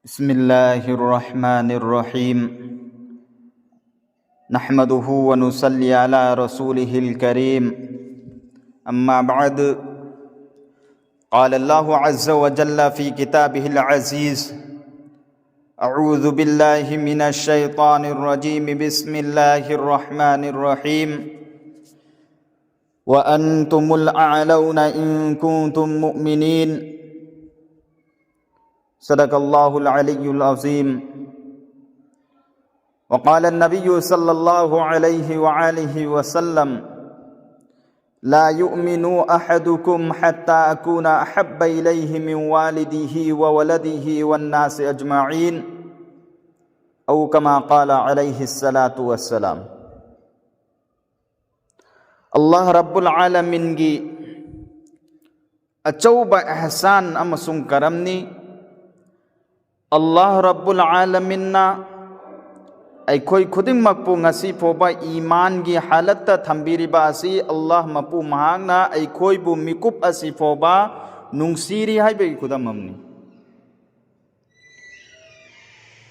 बिस्मिल्लाहिर्रहमानिर्रहीम नहमदुहु व नुसल्ली अला रसूलिहिल करीम अम्मा बअद क़ाल अल्लाहु अज़्ज़ व जल्ल फ़ी किताबिहिल अज़ीज़ अऊज़ु बिल्लाहि मिनश शैतानिर रजीम बिस्मिल्लाहिर्रहमानिर्रहीम व अंतुमुल अअलौना इन कुंतुम मुअमिनीन सदक़ल्लाहुल अलिय्युल अज़ीम वक़ाल नबिय्यु सल्लल्लाहु अलैहि व आलिहि वसल्लम ला युमिनु अहदुकुम हत्ता अकूना अहब्ब इलैहि मिन वालिदिही व वलदिही वन्नासि अजमईन औ कमा क़ाल अलैहिस्सलातु वस्सलाम। अल्लाह रब्बुल आलमीन की अचौबा एहसान अमसुंग करमनी अल्लाह रब्बुल आलमीना अखोई खुदिंगमक्पु ngasi फोबा ईमान की हालत थंबीरिबा असि अल्लाह मपु महांगना अखोइबु मिकुप असि फोबा नुंगसीरी हाइबेगी खुदममनी।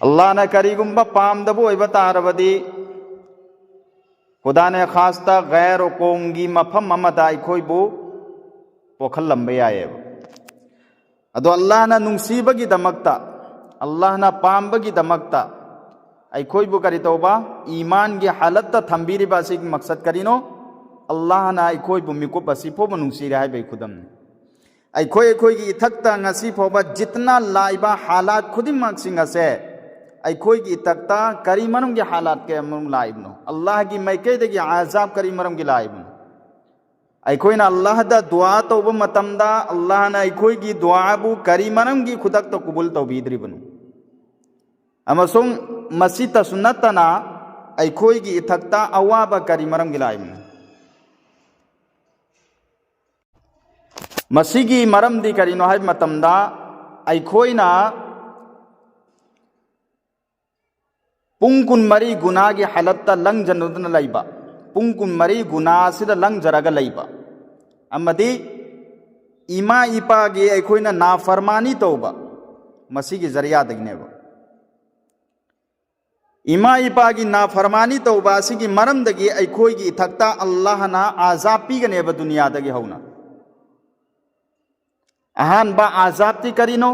अल्लाह ने करीगुंबा पामदबु ओइबा तारबदी खुदा ने खासता गैर कोंगी मफम अमदा अखोइबु पोखलंबा यायेब अदो अल्लाह ना नुंगसीबगी दमक्ता अल्लाह ना पामबगी दमक्ता अखोइबु करी तौबा ईमान की हालत थंबीरिबा असि मकसद करीनो अल्लाह ना अखोइबु मिकुप असि फोबा नुंगसीरी हाइबेगी खुदमनी। अखोई इथक्ता ngasi फोबा जितना लाइबा हालात खुदिंगमक्सिंग असे अखोई की इथक्ता करी मनुंग की हालात के मनुंग लाइबनो अल्लाह की मैकेदगी आजाब करी मनुंग की लाइबनो अखोइना अल्लाह दा दुआ तौबा मतमदा अल्लाह ना अखोई की दुआबु करी मनुंग की खुदक तो कबूल तौबीद्रिबनो अमसुंग मसीता सुन्नतना अखोई की इथक्ता अवाबा करी मनुंग की लाइबनो मसीगी मरम दी करीनो हाय मतमदा अखोइना पुंग कुनमरी गुना की हालत लंग जनदन लैबा पुंग कुनमरी गुना सिदा लंग जरगा लैबा अमदी इमा इपा गे अखोइना नाफरमानी तौबा मसीगी जरिया दगनेबा इमा इपा की नाफरमानी तौबा सिगी मरम दगी अखोई की इथक्ता अल्लाह ना आजाब पीगनेबा दुनिया दगी हौना अहान बा आजाब ती करीनो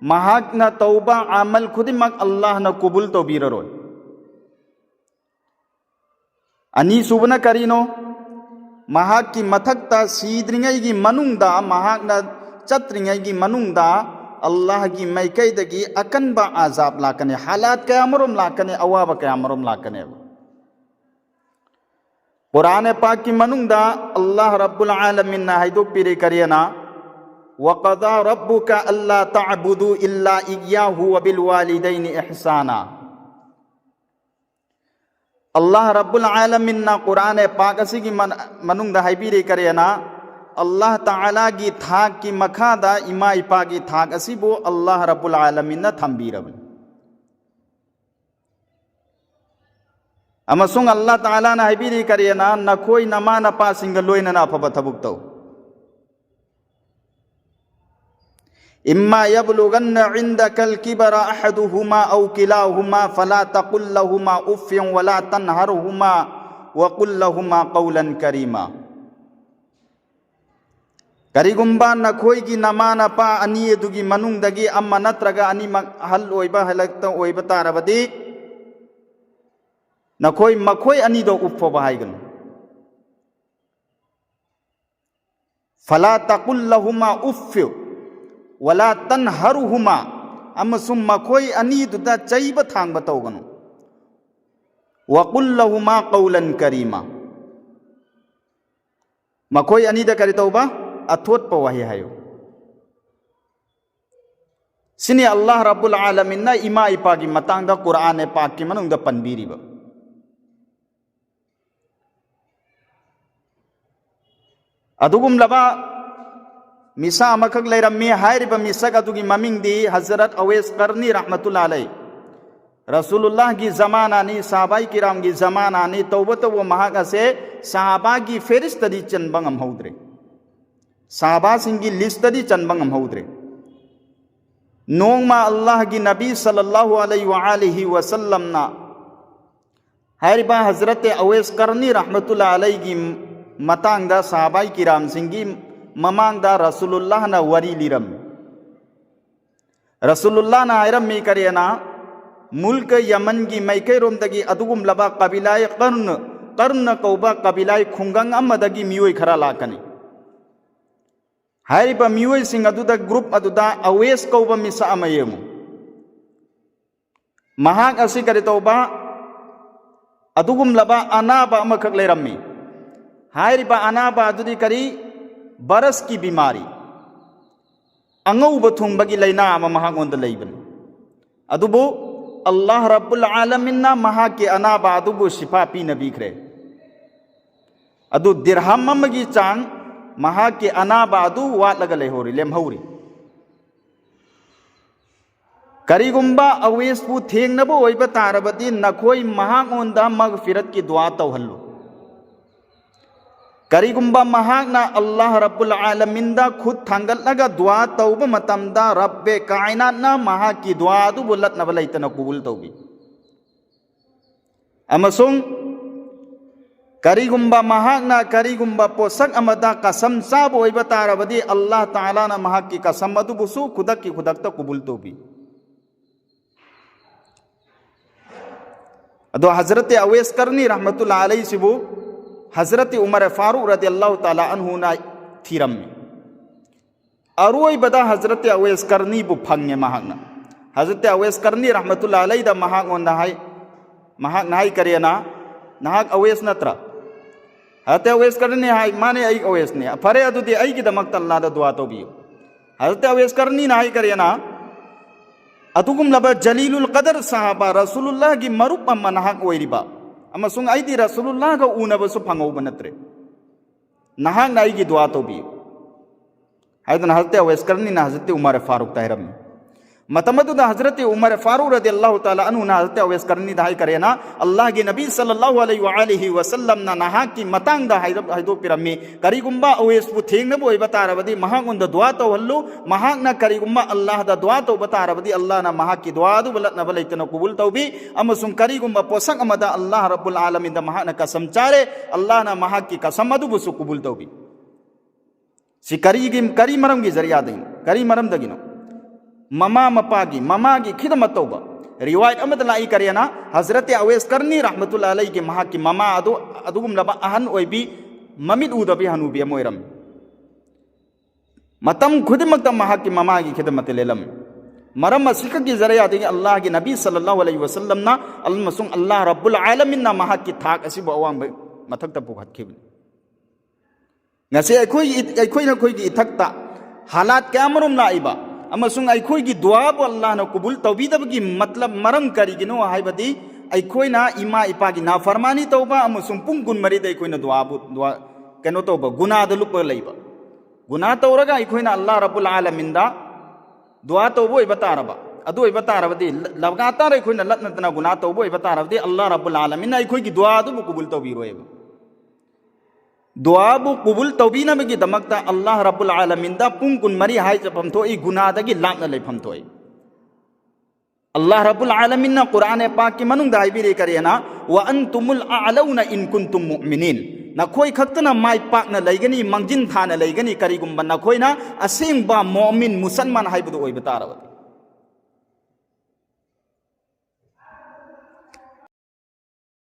महाक न तौबा अमल खुदिमक अल्लाह न कबूल तौबीररोय अनी सुबना करीनो महाक की मथक्ता सीद्रिंगै की मनुंगदा महाक न चत्रिंगै की मनुंगदा अल्लाह की मैकैदगी अकनबा आजाब लाकने हालात कयामरम लाकने अवाबा कयामरम लाकने कुरान पाक की मनुंगदा अल्लाह रब्बुल आलमीन ना हाइदो पीरे करियना वक़दा रब्बुका अल्ला तअबुदु इल्ला इय्याहु व बिल वालिदैनि इहसाना। अल्लाह रब्बुल आलमीन ना कुरान पाक असि की मनुंग दा हाइबीरे करेना अल्लाह ताला की थाक की मखादा इमा इपा की थाक असिबो अल्लाह रब्बुल आलमीन ना थंबीरबन अमसुंग अल्लाह ताला ना हाइबीरे करेना नखोई नमा नपा सिंग लोइना ना फबा थबुक तौ इम्मा यबलुगन्न इंदकल किबरा अहदुहुमा औ किलाहुमा फला तकुल लहुमा उफ्फिन वला तनहरहुमा वकुल लहुमा कौलन करीमा। करीगुंबा नखोई की नमा नपा अनी अदुगी मनुंगदगी अम्मा नत्रगा अनीमक हल ओइबा हलक्ता ओइबा तारबदी नखोई मखोई अनीदो उफ्फोबा हाइगन फला तकुल लहुमा उफ्फिन वला तनहरुहुमा अमसुम मखोई अनीदुदा चैबा थांगबा तौगनो वकुल लहुमा कौलन करीमा मखोई अनीदा करी तौबा अथोटपा वही हायो सिनी अल्लाह रब्बुल आलमीन ना इमा इपा की मतांगदा कुरान पाक की मनुंगदा पनबीरिबा अदुगुम लबा मिसा अमखक लेरम्मी हायरिबा मिसक अदुगी ममिंगदी हजरत अवैस करनी रहमतुल्लाह अलैह रसूलुल्लाह की जमाना नी साहबाई किराम की जमाना नी तौबत वो महाग से साहबा की फेरिस्तदी चनबंगम हौद्रे साहबा सिंह की लिस्टदी चनबंगम हौद्रे नोंमा अल्लाह की नबी सल्लल्लाहु अलैहि वसल्लम ना हारिबा हजरत अवैस करनी रहमतुल्लाह अलैहि की मतांगदा सहाबाई किराम सिंगी ममांगदा रसूलुल्लाह ना वरी लिरम रसूलुल्लाह ना आयरम मी करेना मुल्क यमन की मैके रोमदगी अदुगुम लबा कबिलाय कर्न कौबा कबिलाय खुंगंग अमदगी मियोय खरा लाकनी हारिबा मियोय सिंग अदुदा ग्रुप अदुदा अवेस कौबा मिसा अमयेमु महाग असी करे तौबा अदुगुम लबा अनाबा अमखक लेरम्मी हारिबा अनाबा अदुदी करी बरस की बीमारी अंगौब थुंबगी लैना अमा महाग ओंद लैबन अदुबो अल्लाह रब्बुल आलमीन महाग के अनाबा अदुबो शिफा पी नबीखरे अदु दिरहम अमगी चांग महाग के अनाबा अदु वाटलग लेहोरी लेमहौरी करीगुंबा अवेसपु थेंगनबो ओइबा तारबदी नखोई महागोंदा मगफिरत की दुआ तौहल्लु करीगुंबा महागना अल्लाह रब्बुल आलमीनदा खुद थांगलगा दुआ तौबा मतमदा रब्बे कायनातना महाग की दुआ अदु बुलतनबा लैतना कुबुल तौबी अमसुंग करीगुंबा महागना करीगुंबा पोसक अमदा कसम साब ओइबा तारबदी अल्लाह ताला ना महाग की कसम अदु बुसु खुदक की खुदकता कुबुल तौबी अदो हजरत अवैस करनी रहमतुल्लाह अलैहि सिबु हजरत उमर फारूक रदियल्लाहु ताला अन्हु ना थीरम्मी अरोई बदा हजरत अवैस करनी बु फंगे महागना हजरत अवैस करनी रहमतुल्लाह अलैहि दा महाग ओंदा हाय महाग नाय करेना नाहक अवैस नत्रा हजरत अवैस करनी हाय माने आई अवैस ने फरे अदुदी आई की दमक अल्लाह दा दुआ तौबियो हजरत अवैस करनी नाय करेना अतुगुम लबा जलीलुल कदर साहबा रसूलुल्लाह की मरुप अम्मा नहाक ओइरिबा अमसुंग आइदी रसूलुल्लाह का ऊनबसु फंगौबा नत्रे नहाक नाई की दुआ तौबियो हायदन हजरत अवैस करनी ना हजरत उमर फारूक ताहिरम मतमदुदा हजरत उमर फारूक रदियल्लाहु ताला अन्हु ना हजरत अवैस करनी दाई करेना अल्लाह के नबी सल्लल्लाहु अलैहि वसल्लम ना नहाक की मतांग दा हायदो पिरम्मी करीगुंबा अवैस बु थेंगनबो ओइ बतारबदी महागुंदा दुआ तौहल्लु महाग ना करीगुंबा अल्लाह दा दुआ तौ बतारबदी अल्लाह ना महाग की दुआ दु बलत ना बलैतना कुबुल तौबी अमसुंग करीगुंबा पोसक अमदा अल्लाह रब्बुल आलमीन दा महाग ना कसम चारे अल्लाह ना महाग की कसम अदु बुसु कुबुल तौबी सि करी मरम की जरिया दई करी मरम दगिनो ममा मपागी ममा की खिदमत तौबा रिवायत अमद लाई करेना हजरत अवैस करनी रहमतुल्लाह अलैहि के महा की ममा अदुगुम लबा अहन ओइबी ममिद उदबी हनुबी मोइरम मतम खुदमत महा की ममा की खिदमत लेलम मरम असिक की जरिया दे अल्लाह के नबी सल्लल्लाहु अलैहि वसल्लम ना अल्मसुंग अल्लाह रब्बुल आलमीन ना महा की थाक असिब अवांग मथक त पुखतखिबनी ngase akhoi na khoi gi ithakta halat kamrum laiba amasung akhoi gi dua bo Allah na kubul tawbidab gi matlab maram kari gi no haibadi akhoi na ima ipa gi na farmani tawba amasung punggun mari dai khoi na dua keno tawba guna da lupa laiba guna tawraga akhoi na Allah rabbul alamin da dua tawbo ibata raba adu ibata rabadi labgata rai khoi na latna tana guna tawbo ibata rabadi Allah rabbul alamin akhoi gi dua du kubul tawbi roeba दुआ बु कुबुल तौबीना बगी दमकता अल्लाह रब्बुल आलमीन दा पुंग कुन मरी हाय जपम थोई गुनाह दगी लापना लेफम थोई अल्लाह रब्बुल आलमीन ना कुरान पाक की मनुंग दाई बिरे करेना व अंतुमुल अअलौना इन कुंतुम मुमिनीन नखोई खक्तना माय पाक ना लैगनी मंजिन थाना लैगनी करिगुम नखोई ना असेंग बा मुमिन मुसलमान हायबदु ओइ बतारबदी